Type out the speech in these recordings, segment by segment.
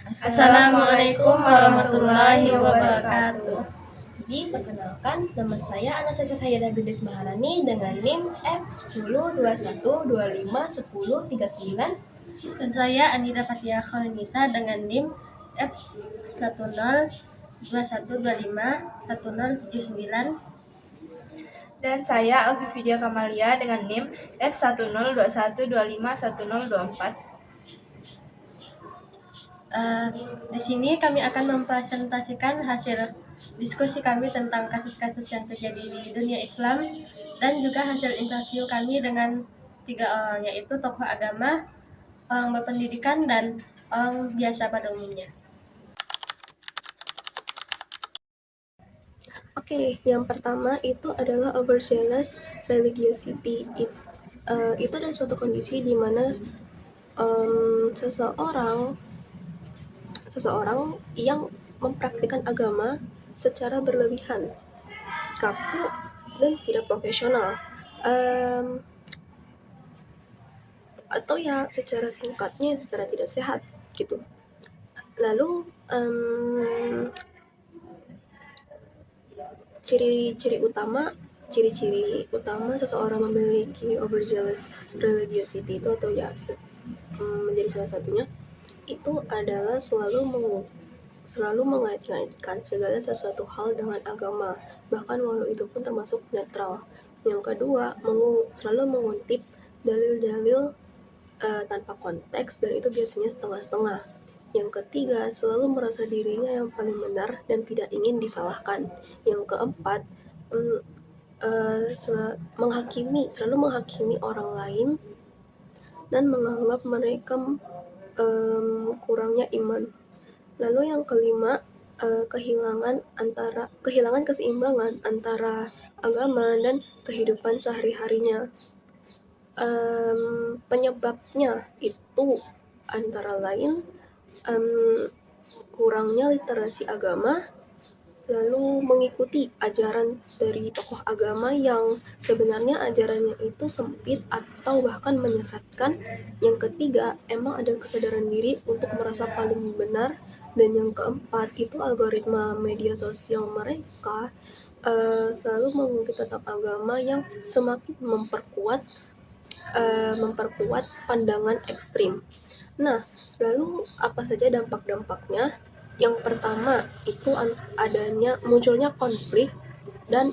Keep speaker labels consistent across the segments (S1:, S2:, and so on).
S1: Assalamualaikum warahmatullahi wabarakatuh.
S2: Jadi perkenalkan, nama saya Anastasia Sayyidah Gedis Maharani dengan NIM F1021251039.
S1: Dan saya Anida Fatia Khaunisa dengan NIM F1021251079.
S3: Dan saya Alfividia Kamalia dengan NIM F1021251024.
S1: Di sini kami akan mempresentasikan hasil diskusi kami tentang kasus-kasus yang terjadi di dunia Islam dan juga hasil interview kami dengan 3 orang, yaitu tokoh agama, orang berpendidikan, dan orang biasa pada umumnya.
S2: Oke, yang pertama itu adalah overzealous religiosity. Itu adalah suatu kondisi di mana seseorang yang mempraktikkan agama secara berlebihan, kaku, dan tidak profesional. Atau ya secara singkatnya secara tidak sehat gitu. Lalu ciri-ciri utama seseorang memiliki overzealous religiosity itu atau ya menjadi salah satunya itu adalah selalu mengait-ngaitkan segala sesuatu hal dengan agama, bahkan walau itu pun termasuk netral. Yang kedua, selalu mengutip dalil-dalil tanpa konteks, dan itu biasanya setengah-setengah. Yang ketiga, selalu merasa dirinya yang paling benar dan tidak ingin disalahkan. Yang keempat, selalu menghakimi orang lain dan menganggap mereka kurangnya iman. Lalu yang kelima, kehilangan keseimbangan antara agama dan kehidupan sehari-harinya. Penyebabnya itu antara lain kurangnya literasi agama, lalu mengikuti ajaran dari tokoh agama yang sebenarnya ajarannya itu sempit atau bahkan menyesatkan. Yang ketiga, emang ada kesadaran diri untuk merasa paling benar. Dan yang keempat, itu algoritma media sosial mereka selalu mengungkit tentang agama yang semakin memperkuat pandangan ekstrim. Nah, lalu apa saja dampak-dampaknya? Yang pertama itu munculnya konflik dan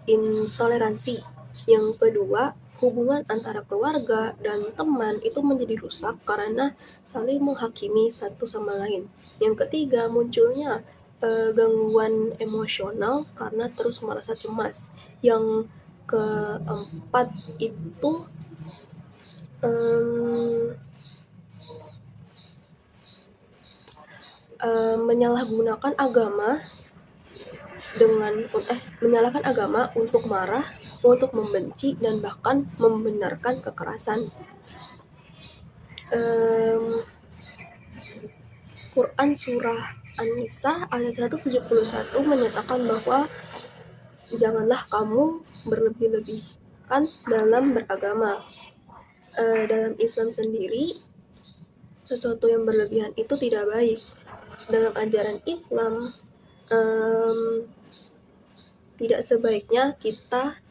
S2: intoleransi. Yang kedua, hubungan antara keluarga dan teman itu menjadi rusak karena saling menghakimi satu sama lain. Yang ketiga, munculnya gangguan emosional karena terus merasa cemas. Yang keempat itu menyalahkan agama untuk marah, untuk membenci, dan bahkan membenarkan kekerasan. Quran Surah An-Nisa ayat 171 menyatakan bahwa janganlah kamu berlebih-lebihkan dalam beragama. Dalam Islam sendiri, sesuatu yang berlebihan itu tidak baik. Dalam ajaran Islam, tidak sebaiknya kita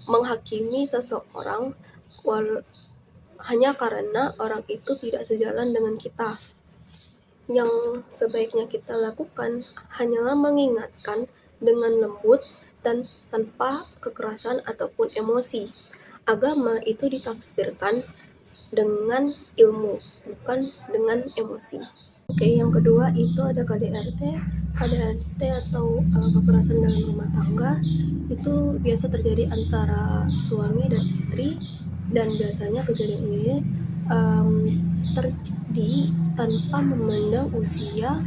S2: menghakimi seseorang hanya karena orang itu tidak sejalan dengan kita. Yang sebaiknya kita lakukan hanyalah mengingatkan dengan lembut dan tanpa kekerasan ataupun emosi. Agama itu ditafsirkan dengan ilmu, bukan dengan emosi. Oke, yang kedua itu ada KDRT. KDRT atau kekerasan dalam rumah tangga itu biasa terjadi antara suami dan istri, dan biasanya kejadian ini terjadi tanpa memandang usia,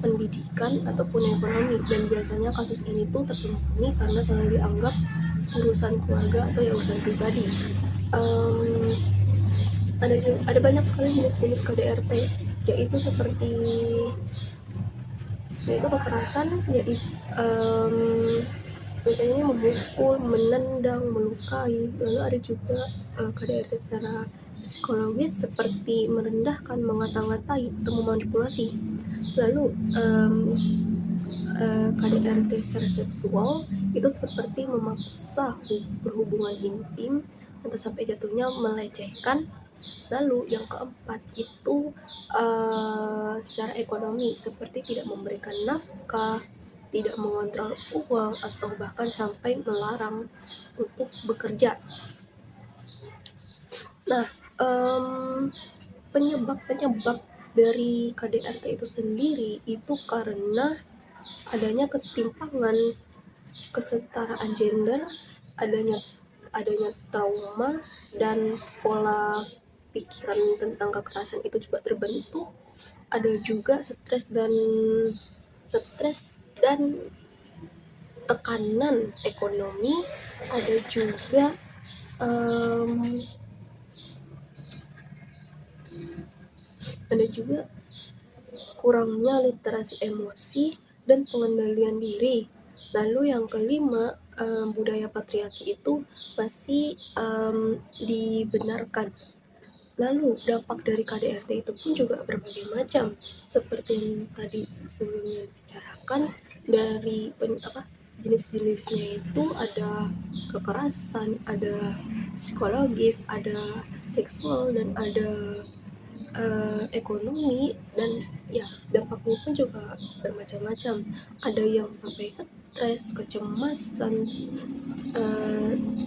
S2: pendidikan, ataupun ekonomi, dan biasanya kasus ini tuh tersembunyi karena selalu dianggap urusan keluarga atau urusan pribadi. Ada banyak sekali jenis-jenis KDRT, yaitu seperti kekerasan, biasanya memukul, menendang, melukai. Lalu ada juga KDRT secara psikologis seperti merendahkan, mengata-ngatai, atau memanipulasi. Lalu KDRT secara seksual itu seperti memaksa berhubungan intim atau sampai jatuhnya melecehkan. Lalu yang keempat itu secara ekonomi seperti tidak memberikan nafkah, tidak mengontrol uang, atau bahkan sampai melarang untuk bekerja. Nah, penyebab dari KDRT itu sendiri itu karena adanya ketimpangan kesetaraan gender, adanya trauma, dan pola pikiran tentang kekerasan itu juga terbentuk. Ada juga stres dan tekanan ekonomi. Ada juga kurangnya literasi emosi dan pengendalian diri. Lalu yang kelima, budaya patriarki itu masih dibenarkan. Lalu dampak dari KDRT itu pun juga berbagai macam, seperti yang tadi sebelumnya dibicarakan. Dari jenis-jenisnya itu ada kekerasan, ada psikologis, ada seksual, dan ada ekonomi, dan ya dampaknya pun juga bermacam-macam. Ada yang sampai stres, kecemasan,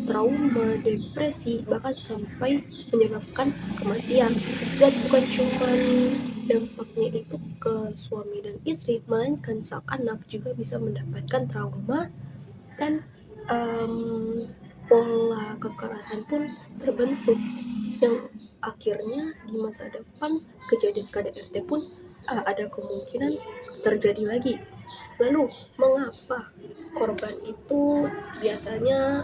S2: trauma, depresi, bahkan sampai menyebabkan kematian. Dan bukan cuma dampaknya itu ke suami dan istri, melainkan sang anak juga bisa mendapatkan trauma, dan pola kekerasan pun terbentuk, yang akhirnya di masa depan kejadian KDRT pun ada kemungkinan terjadi lagi. Lalu mengapa korban itu biasanya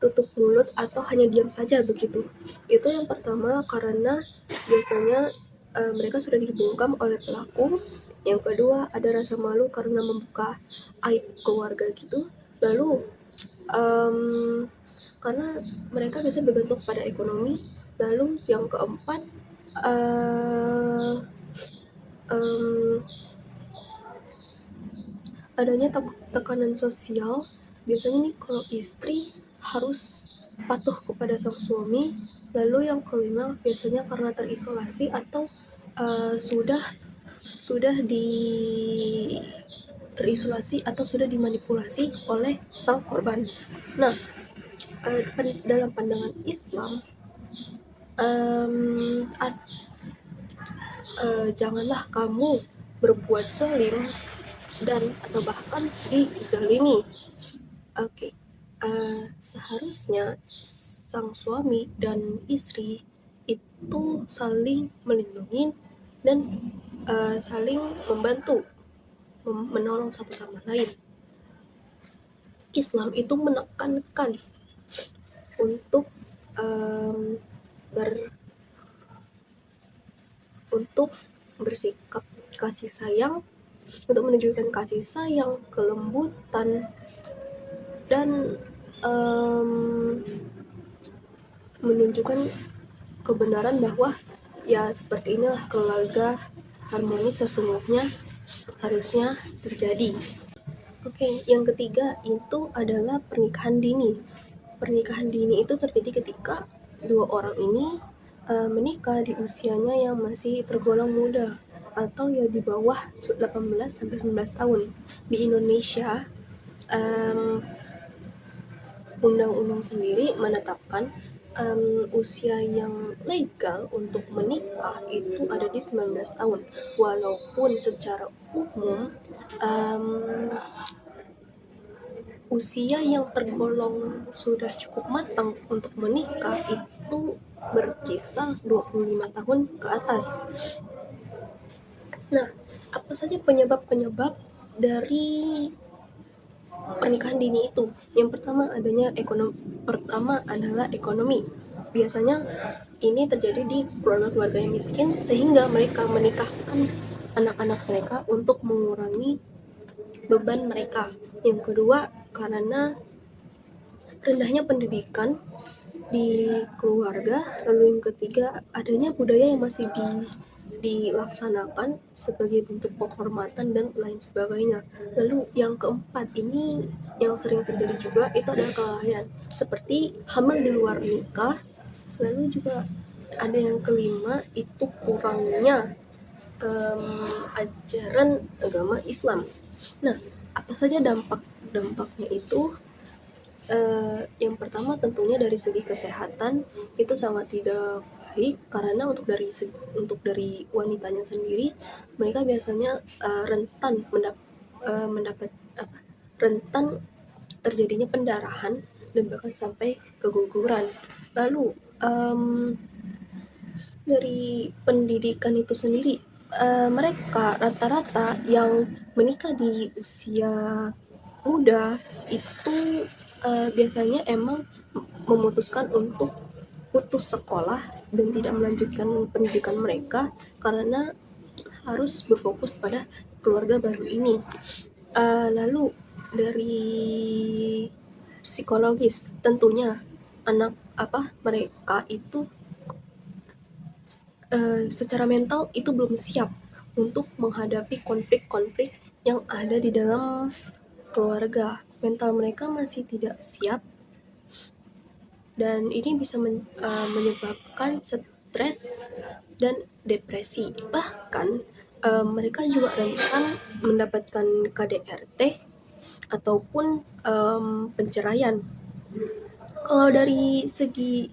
S2: tutup mulut atau hanya diam saja begitu? Itu yang pertama karena biasanya mereka sudah dibungkam oleh pelaku. Yang kedua ada rasa malu karena membuka aib keluarga gitu. Lalu karena mereka bisa bergantung pada ekonomi. Lalu yang keempat adanya tekanan sosial. Biasanya nih kalau istri harus patuh kepada sang suami. Lalu yang kelima biasanya karena terisolasi atau sudah terisolasi atau sudah dimanipulasi oleh sang korban. Nah, dalam pandangan Islam, janganlah kamu berbuat zalim dan atau bahkan dizalimi. Seharusnya sang suami dan istri itu saling melindungi dan saling membantu, menolong satu sama lain. Islam itu menekankan untuk bersikap kasih sayang, untuk menunjukkan kasih sayang, kelembutan, dan menunjukkan kebenaran bahwa ya seperti inilah keluarga harmonis sesungguhnya harusnya terjadi. Yang ketiga itu adalah pernikahan dini. Pernikahan dini itu terjadi ketika dua orang ini menikah di usianya yang masih tergolong muda atau ya di bawah 18-19 tahun. Di Indonesia undang-undang sendiri menetapkan usia yang legal untuk menikah itu ada di 19 tahun. Walaupun secara umum usia yang tergolong sudah cukup matang untuk menikah itu berkisar 25 tahun ke atas. Nah, apa saja penyebab dari pernikahan dini itu? Yang pertama adalah ekonomi. Biasanya ini terjadi di keluarga-keluarga yang miskin sehingga mereka menikahkan anak-anak mereka untuk mengurangi beban mereka. Yang kedua, karena rendahnya pendidikan di keluarga, lalu yang ketiga adanya budaya yang masih dilaksanakan sebagai bentuk penghormatan dan lain sebagainya. Lalu yang keempat ini yang sering terjadi juga itu adalah kelalaian seperti hamil di luar nikah. Lalu juga ada yang kelima itu kurangnya ajaran agama Islam. Nah, apa saja dampaknya itu? Yang pertama tentunya dari segi kesehatan itu sangat tidak baik karena untuk dari wanitanya sendiri mereka biasanya mendapat rentan terjadinya pendarahan dan bahkan sampai keguguran. Lalu dari pendidikan itu sendiri mereka rata-rata yang menikah di usia muda itu biasanya emang memutuskan untuk putus sekolah dan tidak melanjutkan pendidikan mereka karena harus berfokus pada keluarga baru ini. Lalu dari psikologis tentunya mereka itu secara mental itu belum siap untuk menghadapi konflik-konflik yang ada di dalam keluarga. Mental mereka masih tidak siap dan ini bisa menyebabkan stres dan depresi. Bahkan mereka juga rentan mendapatkan KDRT ataupun penceraian. Kalau dari segi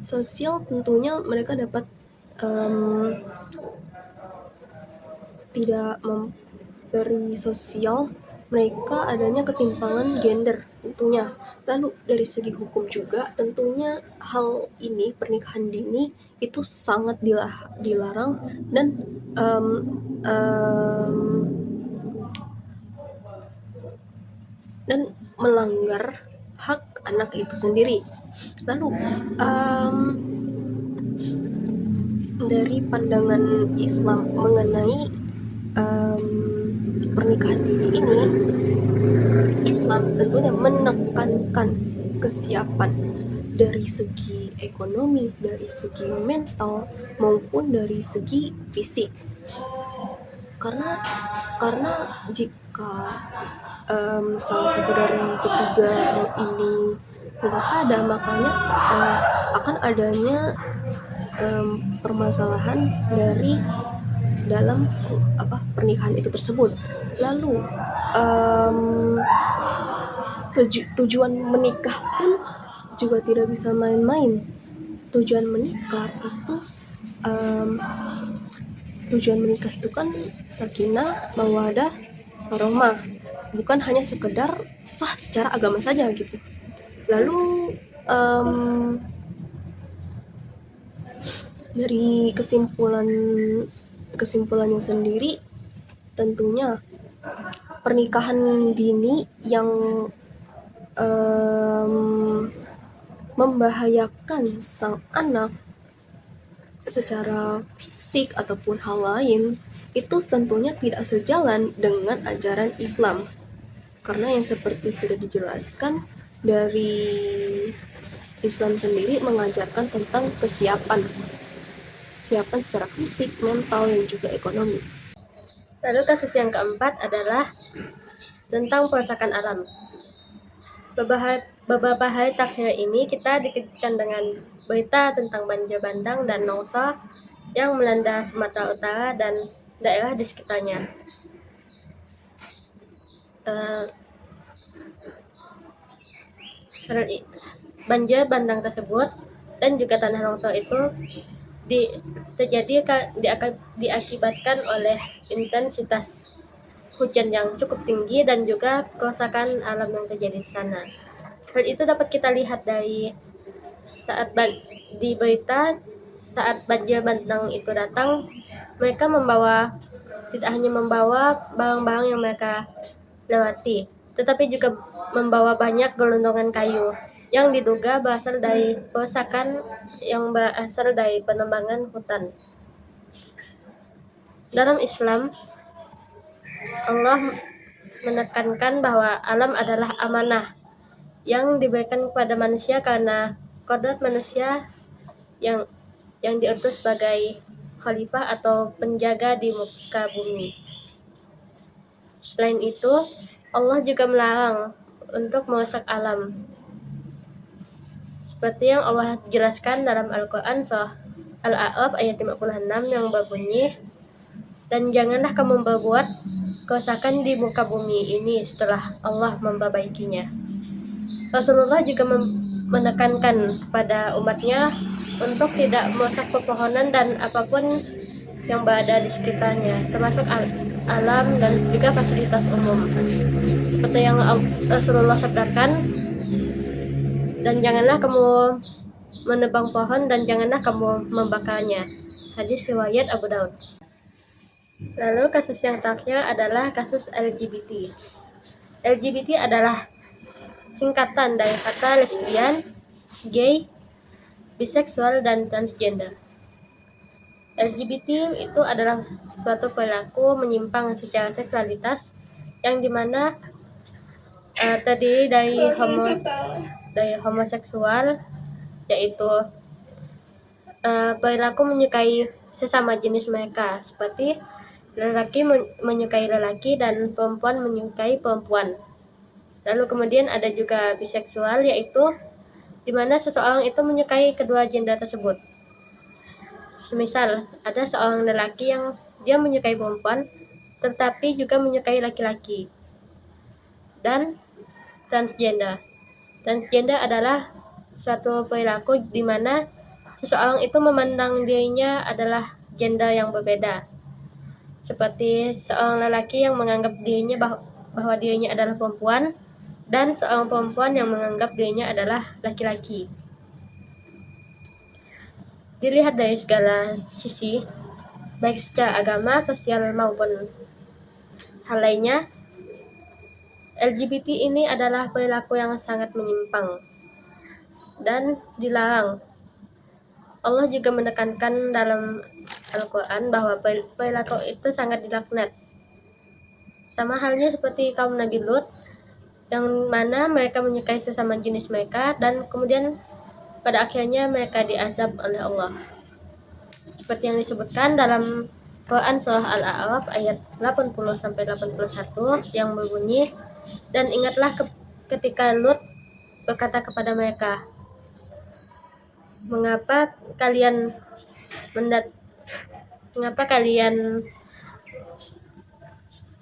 S2: sosial tentunya mereka dapat dari sosial mereka adanya ketimpangan gender tentunya. Lalu dari segi hukum juga tentunya hal ini pernikahan dini itu sangat dilarang dan melanggar hak anak itu sendiri. Lalu dari pandangan Islam mengenai pernikahan dini ini, Islam tentunya menekankan kesiapan dari segi ekonomi, dari segi mental maupun dari segi fisik. Karena jika salah satu dari ketiga hal ini tidak ada, makanya akan adanya permasalahan dari dalam pernikahan itu tersebut. Lalu tujuan menikah pun juga tidak bisa main-main. Tujuan menikah itu kan sakinah, mawaddah, warahmah, bukan hanya sekedar sah secara agama saja gitu. Lalu dari kesimpulannya sendiri tentunya pernikahan dini yang membahayakan sang anak secara fisik ataupun hal lain itu tentunya tidak sejalan dengan ajaran Islam. Karena yang seperti sudah dijelaskan dari Islam sendiri mengajarkan tentang kesiapan secara fisik, mental, dan juga ekonomi.
S1: Lalu kasus yang keempat adalah tentang perusakan alam. Beberapa hari terakhir ini kita dikejutkan dengan berita tentang banjir bandang dan longsor yang melanda Sumatera Utara dan daerah di sekitarnya. Banjir bandang tersebut dan juga tanah longsor itu diakibatkan oleh intensitas hujan yang cukup tinggi dan juga kerusakan alam yang terjadi di sana. Hal itu dapat kita lihat dari di berita saat banjir bandang itu datang, mereka tidak hanya membawa barang-barang yang mereka lewati, tetapi juga membawa banyak gelondongan kayu yang diduga berasal dari perusakan yang berasal dari penebangan hutan. Dalam Islam, Allah menekankan bahwa alam adalah amanah yang diberikan kepada manusia karena kodrat manusia yang diutus sebagai khalifah atau penjaga di muka bumi. Selain itu, Allah juga melarang untuk merusak alam. Seperti yang Allah jelaskan dalam Al-Quran surah Al-A'raf ayat 56 yang berbunyi, "Dan janganlah kamu berbuat kerusakan di muka bumi ini setelah Allah memperbaikinya." Rasulullah juga menekankan kepada umatnya untuk tidak merusak pepohonan dan apapun yang berada di sekitarnya, termasuk alam dan juga fasilitas umum. Seperti yang Rasulullah sabdakan, "Dan janganlah kamu menebang pohon dan janganlah kamu membakarnya." Hadis riwayat Abu Daud. Lalu kasus yang terakhir adalah kasus LGBT. LGBT adalah singkatan dari kata lesbian, gay, biseksual, dan transgender. LGBT itu adalah suatu perilaku menyimpang secara seksualitas yang dimana terdiri dari homoseksual, yaitu perilaku menyukai sesama jenis mereka, seperti lelaki menyukai lelaki dan perempuan menyukai perempuan. Lalu kemudian ada juga biseksual, yaitu di mana seseorang itu menyukai kedua gender tersebut. Semisal ada seorang lelaki yang dia menyukai perempuan tetapi juga menyukai laki-laki. Dan transgender. Transgender adalah suatu perilaku di mana seseorang itu memandang dirinya adalah gender yang berbeda. Seperti seorang lelaki yang menganggap dirinya bahwa dirinya adalah perempuan, dan seorang perempuan yang menganggap dirinya adalah laki-laki. Dilihat dari segala sisi, baik secara agama, sosial, maupun hal lainnya, LGBT ini adalah perilaku yang sangat menyimpang dan dilarang. Allah juga menekankan dalam Al-Quran bahwa perilaku itu sangat dilaknat. Sama halnya seperti kaum Nabi Lut, yang mana mereka menyukai sesama jenis mereka dan kemudian pada akhirnya mereka diazab oleh Allah. Seperti yang disebutkan dalam Quran surah Al-A'raf ayat 80-81 yang berbunyi, "Dan ingatlah ketika Lut berkata kepada mereka, Mengapa kalian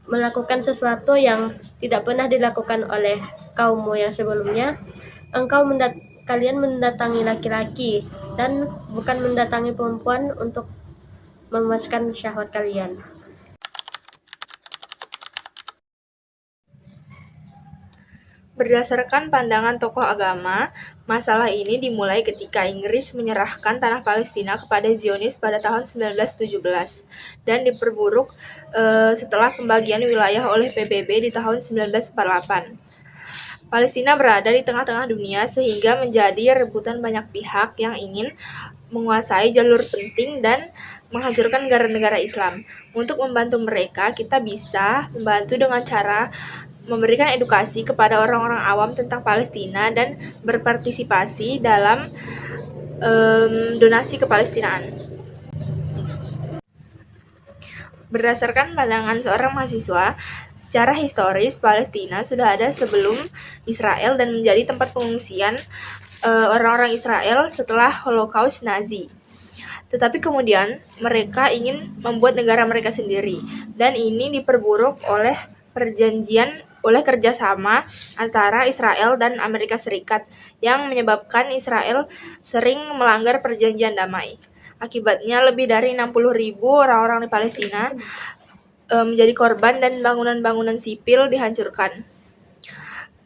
S1: melakukan sesuatu yang tidak pernah dilakukan oleh kaummu yang sebelumnya? Kalian mendatangi laki-laki dan bukan mendatangi perempuan untuk memuaskan syahwat kalian."
S3: Berdasarkan pandangan tokoh agama, masalah ini dimulai ketika Inggris menyerahkan tanah Palestina kepada Zionis pada tahun 1917 dan diperburuk setelah pembagian wilayah oleh PBB di tahun 1948. Palestina berada di tengah-tengah dunia sehingga menjadi rebutan banyak pihak yang ingin menguasai jalur penting dan menghancurkan negara-negara Islam. Untuk membantu mereka, kita bisa membantu dengan cara memberikan edukasi kepada orang-orang awam tentang Palestina dan berpartisipasi dalam donasi kepalestinaan. Berdasarkan pandangan seorang mahasiswa, secara historis Palestina sudah ada sebelum Israel dan menjadi tempat pengungsian orang-orang Israel setelah Holocaust Nazi. Tetapi kemudian mereka ingin membuat negara mereka sendiri, dan ini diperburuk oleh kerjasama antara Israel dan Amerika Serikat yang menyebabkan Israel sering melanggar perjanjian damai. Akibatnya lebih dari 60.000 orang-orang di Palestina menjadi korban dan bangunan-bangunan sipil dihancurkan.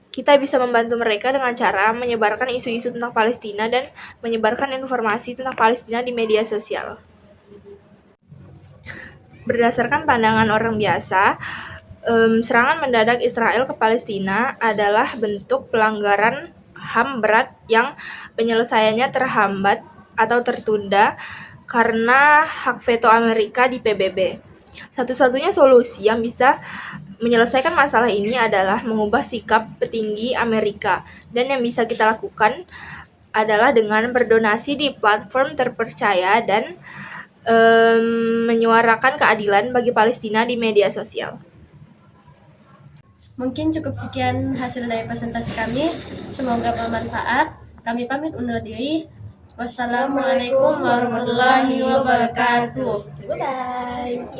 S3: Kita bisa membantu mereka dengan cara menyebarkan isu-isu tentang Palestina dan menyebarkan informasi tentang Palestina di media sosial. Berdasarkan pandangan orang biasa, serangan mendadak Israel ke Palestina adalah bentuk pelanggaran HAM berat yang penyelesaiannya terhambat atau tertunda karena hak veto Amerika di PBB. Satu-satunya solusi yang bisa menyelesaikan masalah ini adalah mengubah sikap petinggi Amerika, dan yang bisa kita lakukan adalah dengan berdonasi di platform terpercaya dan menyuarakan keadilan bagi Palestina di media sosial.
S1: Mungkin cukup sekian hasil dari presentasi kami. Semoga bermanfaat. Kami pamit undur diri. Wassalamualaikum warahmatullahi wabarakatuh.
S2: Bye.